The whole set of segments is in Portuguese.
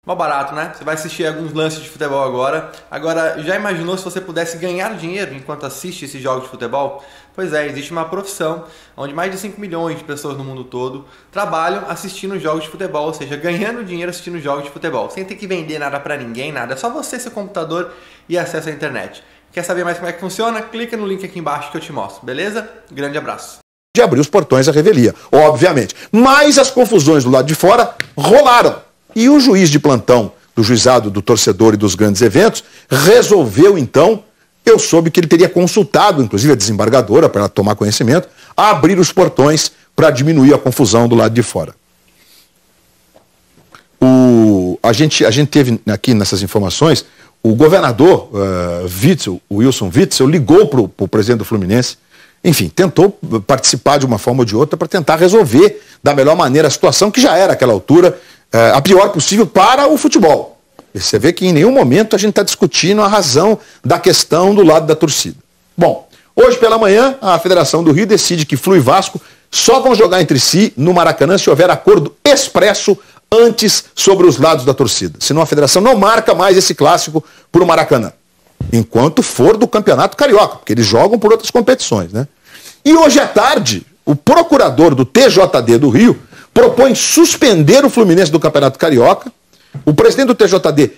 Mó barato, né? Você vai assistir alguns lances de futebol agora. Agora, já imaginou se você pudesse ganhar dinheiro enquanto assiste esses jogos de futebol? Pois é, existe uma profissão onde mais de 5 milhões de pessoas no mundo todo trabalham assistindo jogos de futebol, ou seja, ganhando dinheiro assistindo jogos de futebol, sem ter que vender nada pra ninguém, nada. É só você, seu computador e acesso à internet. Quer saber mais como é que funciona? Clica no link aqui embaixo que eu te mostro, beleza? Grande abraço. De abrir os portões à revelia, obviamente. Mas as confusões do lado de fora rolaram. E o juiz de plantão do juizado do torcedor e dos grandes eventos resolveu, então, eu soube que ele teria consultado, inclusive a desembargadora, para ela tomar conhecimento, a abrir os portões para diminuir a confusão do lado de fora. A gente teve aqui nessas informações, o governador Wilson Witzel, ligou para o presidente do Fluminense, enfim, tentou participar de uma forma ou de outra para tentar resolver da melhor maneira a situação que já era, àquela altura, a pior possível para o futebol. E você vê que em nenhum momento a gente está discutindo a razão da questão do lado da torcida. Bom, hoje pela manhã a Federação do Rio decide que Flu e Vasco só vão jogar entre si no Maracanã se houver acordo expresso antes sobre os lados da torcida. Senão a Federação não marca mais esse clássico para o Maracanã. Enquanto for do Campeonato Carioca, porque eles jogam por outras competições, né? E hoje à tarde, o procurador do TJD do Rio propõe suspender o Fluminense do Campeonato Carioca. O presidente do TJD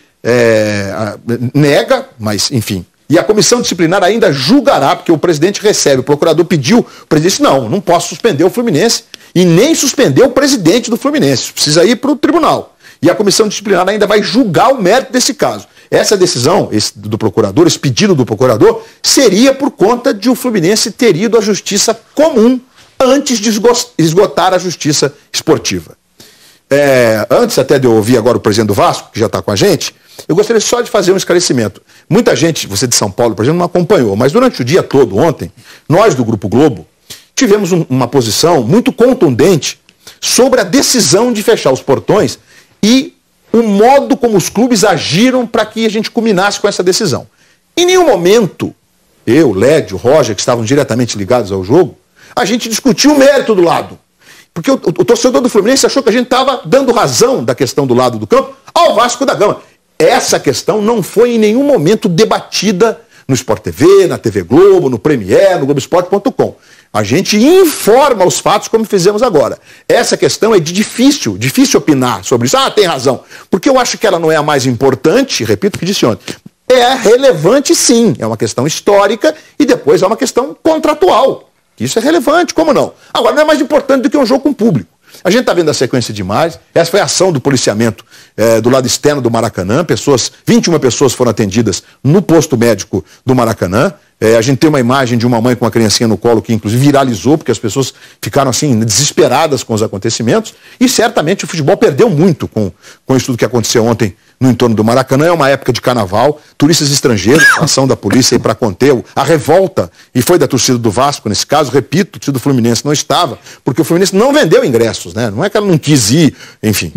nega, mas enfim. E a comissão disciplinar ainda julgará, porque o presidente recebe, o procurador pediu, o presidente disse, não posso suspender o Fluminense e nem suspender o presidente do Fluminense. Precisa ir para o tribunal. E a comissão disciplinar ainda vai julgar o mérito desse caso. Essa decisão do procurador, esse pedido do procurador, seria por conta de o Fluminense ter ido à justiça comum antes de esgotar a justiça esportiva. Antes até de eu ouvir agora o presidente do Vasco, que já está com a gente, eu gostaria só de fazer um esclarecimento. Muita gente, você de São Paulo, por exemplo, não acompanhou, mas durante o dia todo, ontem, nós do Grupo Globo, tivemos uma posição muito contundente sobre a decisão de fechar os portões e o modo como os clubes agiram para que a gente culminasse com essa decisão. Em nenhum momento, eu, Lédio, Roger, que estavam diretamente ligados ao jogo, a gente discutiu o mérito do lado. Porque o torcedor do Fluminense achou que a gente estava dando razão da questão do lado do campo ao Vasco da Gama. Essa questão não foi em nenhum momento debatida no Sport TV, na TV Globo, no Premier, no Globoesporte.com. A gente informa os fatos como fizemos agora. Essa questão é difícil opinar sobre isso. Tem razão. Porque eu acho que ela não é a mais importante, repito o que disse ontem. É relevante sim, é uma questão histórica e depois é uma questão contratual. Isso é relevante, como não? Agora, não é mais importante do que um jogo com público. A gente está vendo a sequência de imagens. Essa foi a ação do policiamento do lado externo do Maracanã. 21 pessoas foram atendidas no posto médico do Maracanã. A gente tem uma imagem de uma mãe com uma criancinha no colo que inclusive viralizou, porque as pessoas ficaram assim desesperadas com os acontecimentos. E certamente o futebol perdeu muito com isso tudo que aconteceu ontem no entorno do Maracanã. É uma época de carnaval, turistas estrangeiros, a ação da polícia para conter a revolta, e foi da torcida do Vasco nesse caso, repito, a torcida do Fluminense não estava, porque o Fluminense não vendeu ingressos, né? Não é que ela não quis ir, enfim,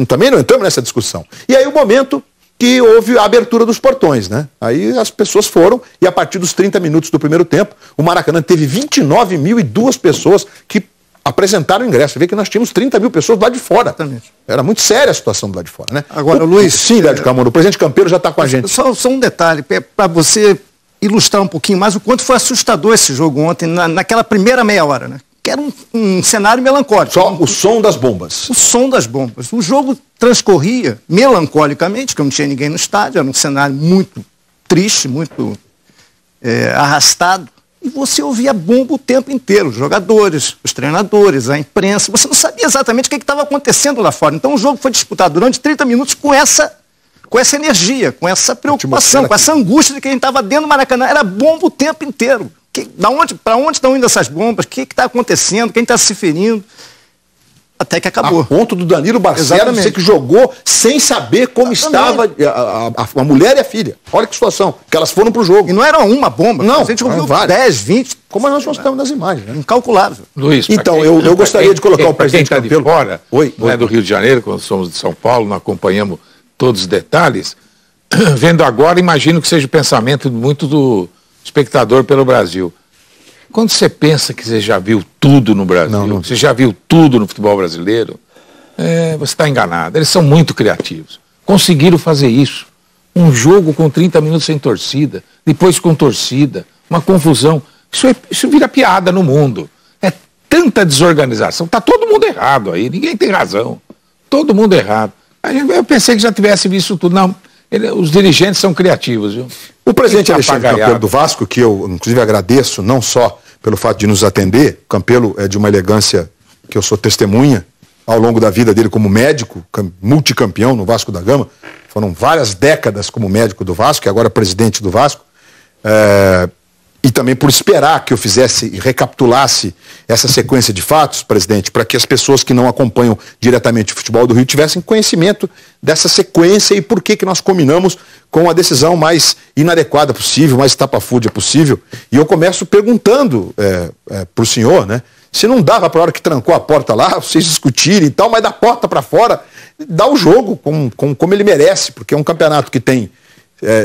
também não entramos nessa discussão. E aí o momento que houve a abertura dos portões, né? Aí as pessoas foram, e a partir dos 30 minutos do primeiro tempo, o Maracanã teve 29.002 pessoas que apresentaram o ingresso. Você vê que nós tínhamos 30 mil pessoas do lado de fora. Exatamente. Era muito séria a situação do lado de fora, né? Agora, Luiz... Sim, Lédio Camões, o presidente Campeiro já está com a gente. Só um detalhe, para você ilustrar um pouquinho mais o quanto foi assustador esse jogo ontem, naquela primeira meia hora, né? Que era um cenário melancólico. Só o som das bombas. O som das bombas. O jogo transcorria melancolicamente, porque não tinha ninguém no estádio, era um cenário muito triste, muito arrastado. E você ouvia bomba o tempo inteiro, os jogadores, os treinadores, a imprensa. Você não sabia exatamente o que estava acontecendo lá fora. Então o jogo foi disputado durante 30 minutos com essa energia, com essa preocupação, com essa angústia de quem estava dentro do Maracanã. Era bomba o tempo inteiro. Para onde estão indo essas bombas? O que está acontecendo? Quem está se ferindo? Até que acabou. A ponto do Danilo Barcelos dizer que jogou sem saber como estava a mulher e a filha. Olha que situação, que elas foram pro jogo. E não era uma bomba. Não, a gente ouviu 10, 20. Como nós mostramos nas imagens. Né? Incalculável. Luiz, então, eu gostaria de colocar o presidente quem está de fora, não é do Rio de Janeiro, quando somos de São Paulo, não acompanhamos todos os detalhes. Vendo agora, imagino que seja o pensamento muito do espectador pelo Brasil. Quando você pensa que você já viu tudo no Brasil, você já viu tudo no futebol brasileiro, você está enganado. Eles são muito criativos. conseguiram fazer isso. Um jogo com 30 minutos sem torcida, depois com torcida, uma confusão. Isso vira piada no mundo. É tanta desorganização. Está todo mundo errado aí, ninguém tem razão. Todo mundo errado. Eu pensei que já tivesse visto tudo. Não, os dirigentes são criativos, viu? O presidente Alexandre Campelo do Vasco, que eu inclusive agradeço, não só pelo fato de nos atender, Campelo é de uma elegância que eu sou testemunha, ao longo da vida dele como médico, multicampeão no Vasco da Gama, foram várias décadas como médico do Vasco, e agora presidente do Vasco, e também por esperar que eu fizesse e recapitulasse essa sequência de fatos, presidente, para que as pessoas que não acompanham diretamente o futebol do Rio tivessem conhecimento dessa sequência e por que nós combinamos com a decisão mais inadequada possível, mais estapafúrdia possível. E eu começo perguntando para o senhor, né, se não dava para a hora que trancou a porta lá, vocês discutirem e tal, mas da porta para fora, dá o jogo como ele merece, porque é um campeonato que tem,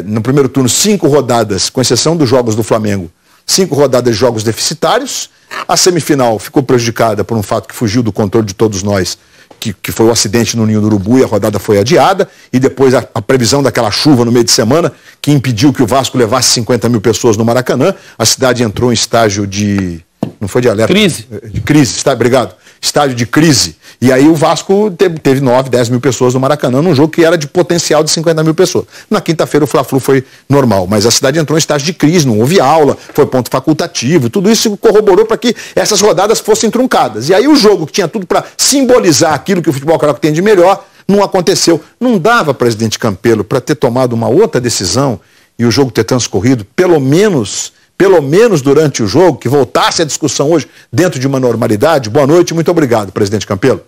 no primeiro turno, 5 rodadas, com exceção dos jogos do Flamengo, 5 rodadas de jogos deficitários. A semifinal ficou prejudicada por um fato que fugiu do controle de todos nós, que foi o acidente no Ninho do Urubu, e a rodada foi adiada, e depois a previsão daquela chuva no meio de semana, que impediu que o Vasco levasse 50 mil pessoas no Maracanã. A cidade entrou em estágio de... Não foi de alerta? Crise. De crise, obrigado. Estádio de crise. E aí o Vasco teve 9, 10 mil pessoas no Maracanã, num jogo que era de potencial de 50 mil pessoas. Na quinta-feira o Fla-Flu foi normal, mas a cidade entrou em estágio de crise, não houve aula, foi ponto facultativo, tudo isso corroborou para que essas rodadas fossem truncadas. E aí o jogo, que tinha tudo para simbolizar aquilo que o futebol carioca tem de melhor, não aconteceu. Não dava, presidente Campelo, para ter tomado uma outra decisão e o jogo ter transcorrido, pelo menos durante o jogo, que voltasse a discussão hoje dentro de uma normalidade? Boa noite, muito obrigado, presidente Campelo.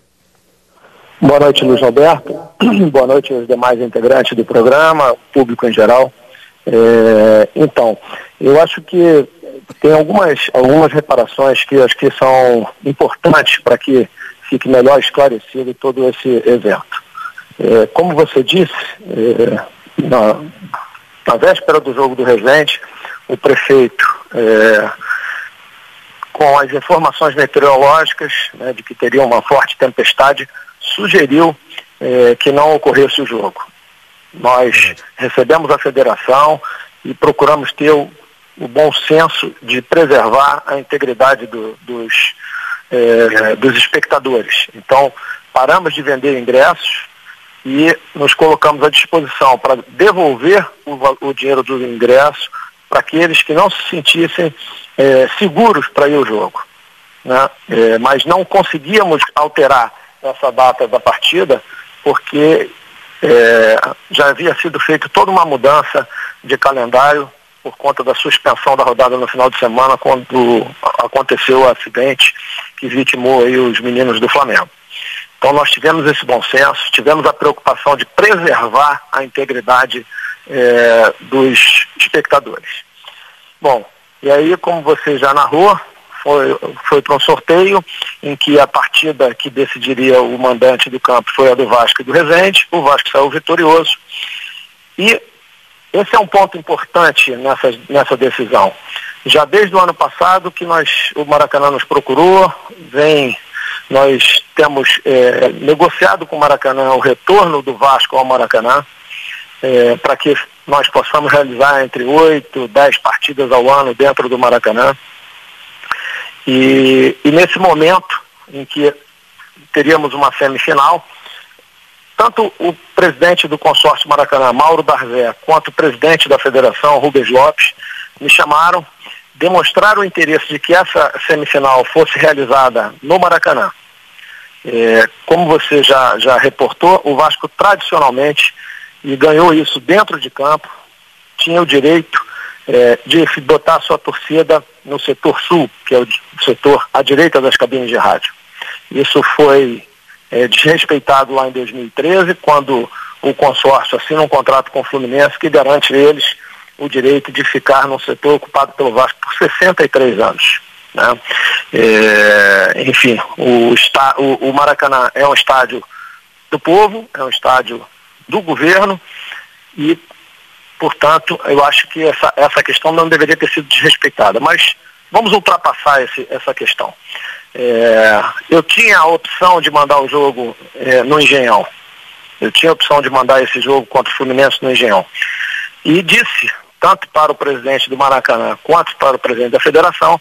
Boa noite, Luiz Alberto. Boa noite aos demais integrantes do programa, público em geral. Então, eu acho que tem algumas reparações que acho que são importantes para que fique melhor esclarecido todo esse evento. Como você disse, na véspera do jogo do Resende, o prefeito, com as informações meteorológicas, né, de que teria uma forte tempestade, sugeriu que não ocorresse o jogo. Nós recebemos a federação e procuramos ter o bom senso de preservar a integridade dos espectadores. Então, paramos de vender ingressos e nos colocamos à disposição para devolver o dinheiro do ingresso para aqueles que não se sentissem seguros para ir ao jogo, né? Mas não conseguíamos alterar essa data da partida porque já havia sido feita toda uma mudança de calendário por conta da suspensão da rodada no final de semana, quando aconteceu o acidente que vitimou aí os meninos do Flamengo. Então nós tivemos esse bom senso, tivemos a preocupação de preservar a integridade dos espectadores. Bom, e aí, como você já narrou, foi para um sorteio em que a partida que decidiria o mandante do campo foi a do Vasco e do Resende. O Vasco saiu vitorioso. E esse é um ponto importante nessa decisão. Já desde o ano passado que o Maracanã nos procurou, nós temos negociado com o Maracanã o retorno do Vasco ao Maracanã, para que nós possamos realizar entre 8 e 10 partidas ao ano dentro do Maracanã. E nesse momento em que teríamos uma semifinal, tanto o presidente do consórcio Maracanã, Mauro Barzé, quanto o presidente da federação, Rubens Lopes, me chamaram, demonstraram o interesse de que essa semifinal fosse realizada no Maracanã. Como você já reportou, o Vasco tradicionalmente, e ganhou isso dentro de campo, tinha o direito de botar sua torcida no setor sul, que é o setor à direita das cabines de rádio. Isso foi desrespeitado lá em 2013, quando o consórcio assina um contrato com o Fluminense que garante a eles o direito de ficar no setor ocupado pelo Vasco por 63 anos. Né? Enfim, o Maracanã é um estádio do povo, é um estádio do governo e, portanto, eu acho que essa questão não deveria ter sido desrespeitada. Mas vamos ultrapassar essa questão. Eu tinha a opção de mandar o jogo no Engenhão. Eu tinha a opção de mandar esse jogo contra o Fluminense no Engenhão. E disse, tanto para o presidente do Maracanã quanto para o presidente da federação,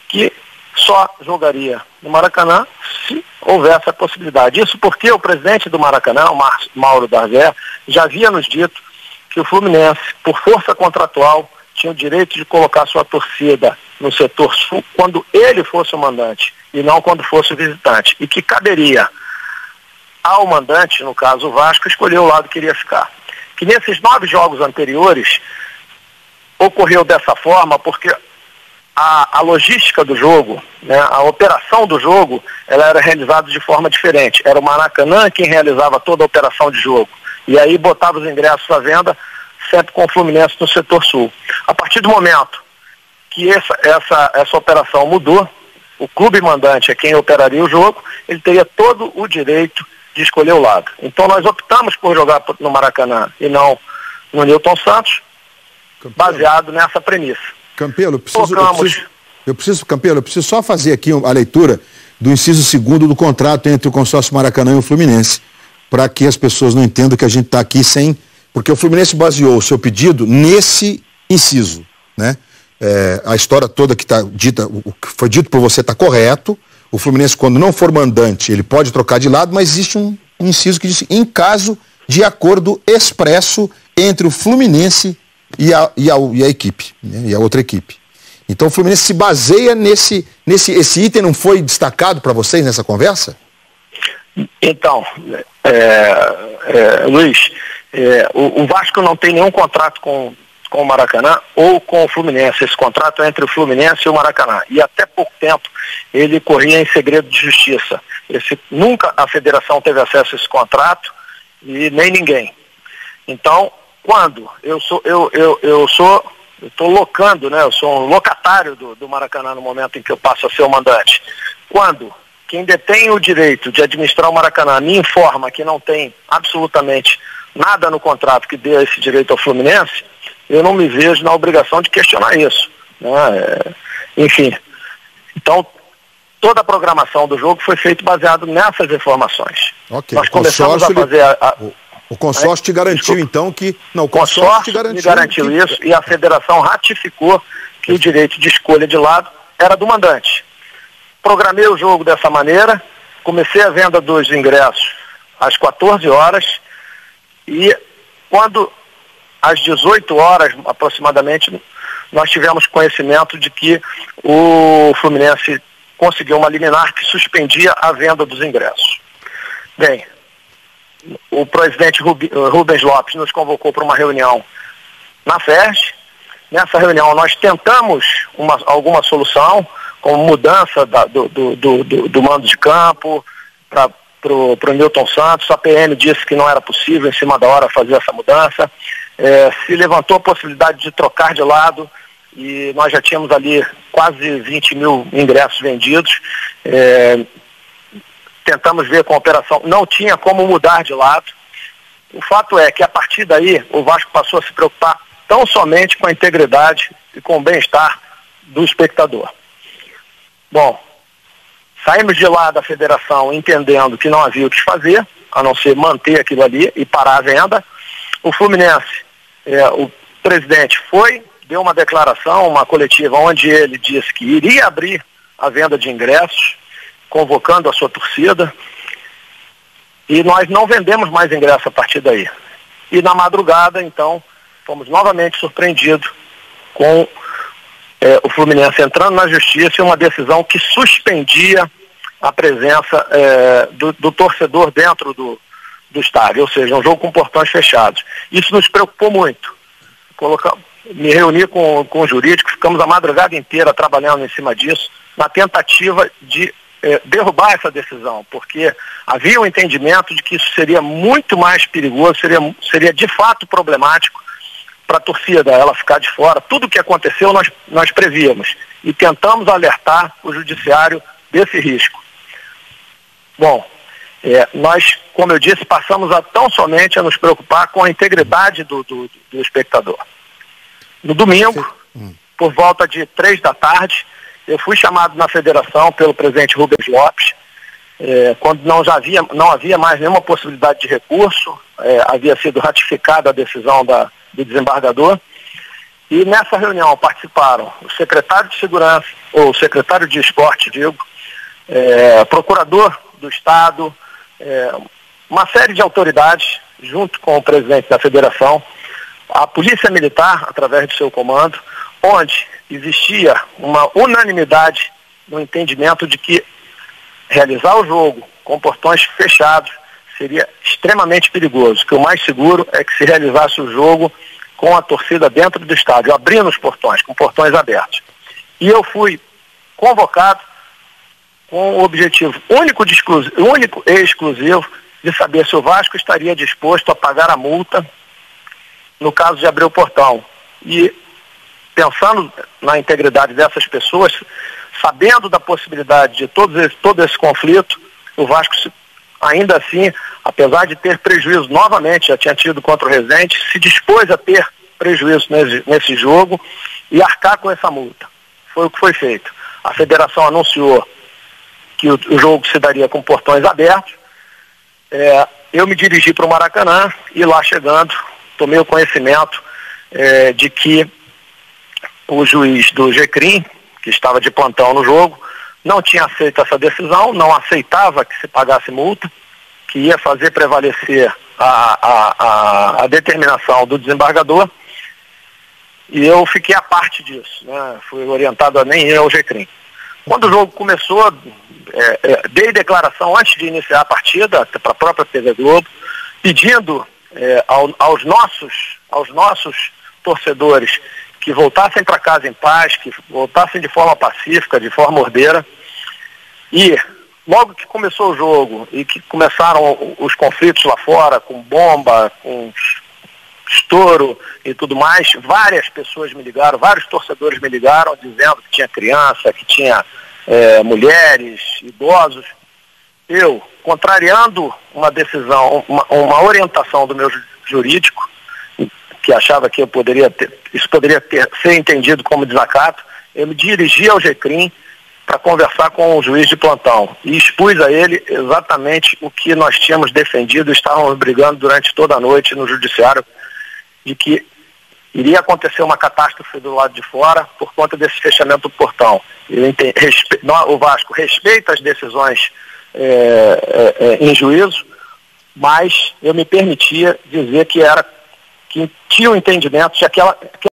que só jogaria no Maracanã se houvesse a possibilidade. Isso porque o presidente do Maracanã, o Mauro Darvé, já havia nos dito que o Fluminense, por força contratual, tinha o direito de colocar sua torcida no setor sul quando ele fosse o mandante e não quando fosse o visitante. E que caberia ao mandante, no caso o Vasco, escolher o lado que iria ficar. Que nesses 9 jogos anteriores ocorreu dessa forma porque a logística do jogo, né, a operação do jogo, ela era realizada de forma diferente. Era o Maracanã quem realizava toda a operação de jogo. E aí botava os ingressos à venda sempre com o Fluminense no setor sul. A partir do momento que essa operação mudou, o clube mandante é quem operaria o jogo, ele teria todo o direito de escolher o lado. Então nós optamos por jogar no Maracanã e não no Newton Santos, baseado nessa premissa. Campelo, eu preciso só fazer aqui a leitura do inciso 2º do contrato entre o consórcio Maracanã e o Fluminense, para que as pessoas não entendam que a gente está aqui sem... Porque o Fluminense baseou o seu pedido nesse inciso, né? A história toda que está dita, o que foi dito por você está correto. O Fluminense, quando não for mandante, ele pode trocar de lado, mas existe um inciso que diz em caso de acordo expresso entre o Fluminense e a equipe, né? E a outra equipe. Então o Fluminense se baseia esse item não foi destacado para vocês nessa conversa? Então, Luiz, o Vasco não tem nenhum contrato com o Maracanã ou com o Fluminense. Esse contrato é entre o Fluminense e o Maracanã. E até pouco tempo ele corria em segredo de justiça. Nunca a federação teve acesso a esse contrato e nem ninguém. Então, quando eu estou locando, né? Eu sou um locatário do Maracanã no momento em que eu passo a ser o mandante. Quando quem detém o direito de administrar o Maracanã me informa que não tem absolutamente nada no contrato que dê esse direito ao Fluminense, eu não me vejo na obrigação de questionar isso, né? Enfim, então toda a programação do jogo foi feita baseado nessas informações. Okay. Nós começamos a fazer o consórcio te garantiu, então, que... Não, o consórcio me garantiu isso e a federação ratificou que o direito de escolha de lado era do mandante. Programei o jogo dessa maneira, comecei a venda dos ingressos às 14 horas e quando às 18 horas aproximadamente nós tivemos conhecimento de que o Fluminense conseguiu uma liminar que suspendia a venda dos ingressos. Bem, o presidente Rubens Lopes nos convocou para uma reunião na FERJ. Nessa reunião nós tentamos alguma solução, como mudança do mando de campo para o Newton Santos. A PM disse que não era possível em cima da hora fazer essa mudança. Se levantou a possibilidade de trocar de lado e nós já tínhamos ali quase 20 mil ingressos vendidos. Tentamos ver com a operação, não tinha como mudar de lado. O fato é que a partir daí o Vasco passou a se preocupar tão somente com a integridade e com o bem-estar do espectador. Bom, saímos de lá da federação entendendo que não havia o que fazer, a não ser manter aquilo ali e parar a venda. O Fluminense, o presidente deu uma declaração, uma coletiva, onde ele disse que iria abrir a venda de ingressos, convocando a sua torcida, e nós não vendemos mais ingresso a partir daí. E na madrugada, então, fomos novamente surpreendidos com o Fluminense entrando na justiça e uma decisão que suspendia a presença do torcedor dentro do estádio, ou seja, um jogo com portões fechados. Isso nos preocupou muito. Me reuni com o jurídico, ficamos a madrugada inteira trabalhando em cima disso, na tentativa de derrubar essa decisão, porque havia um entendimento de que isso seria muito mais perigoso, seria de fato problemático para a torcida, ela ficar de fora. Tudo o que aconteceu nós prevíamos e tentamos alertar o judiciário desse risco. Bom, nós, como eu disse, passamos tão somente a nos preocupar com a integridade do espectador. No domingo, por volta de 3 da tarde, eu fui chamado na federação pelo presidente Rubens Lopes quando não havia mais nenhuma possibilidade de recurso, havia sido ratificada a decisão do desembargador, e nessa reunião participaram o secretário de Segurança, ou o secretário de Esporte, procurador do Estado, uma série de autoridades, junto com o presidente da federação, a Polícia Militar, através do seu comando, onde existia uma unanimidade no entendimento de que realizar o jogo com portões fechados seria extremamente perigoso, que o mais seguro é que se realizasse o jogo com a torcida dentro do estádio, abrindo os portões, com portões abertos. E eu fui convocado com o objetivo único e exclusivo de saber se o Vasco estaria disposto a pagar a multa no caso de abrir o portão. E pensando na integridade dessas pessoas, sabendo da possibilidade de todo esse conflito, o Vasco, ainda assim, apesar de ter prejuízo novamente, já tinha tido contra o Resende, se dispôs a ter prejuízo nesse jogo e arcar com essa multa. Foi o que foi feito. A federação anunciou que o jogo se daria com portões abertos. Eu me dirigi para o Maracanã e lá chegando, tomei o conhecimento de que o juiz do GCRIM, que estava de plantão no jogo, não tinha aceito essa decisão, não aceitava que se pagasse multa, que ia fazer prevalecer a determinação do desembargador, e eu fiquei à parte disso, né? Fui orientado a nem ir ao GCRIM. Quando o jogo começou, dei declaração antes de iniciar a partida para a própria TV Globo, pedindo aos nossos torcedores que voltassem para casa em paz, que voltassem de forma pacífica, de forma ordeira. E logo que começou o jogo e que começaram os conflitos lá fora, com bomba, com estouro e tudo mais, várias pessoas me ligaram, vários torcedores me ligaram dizendo que tinha criança, que tinha mulheres, idosos. Eu, contrariando uma decisão, uma orientação do meu jurídico, que achava que isso poderia ser entendido como desacato, eu me dirigi ao GCRIM para conversar com o juiz de plantão e expus a ele exatamente o que nós tínhamos defendido, estávamos brigando durante toda a noite no judiciário, de que iria acontecer uma catástrofe do lado de fora por conta desse fechamento do portão. O Vasco respeita as decisões em juízo, mas eu me permitia dizer que tinha um entendimento de que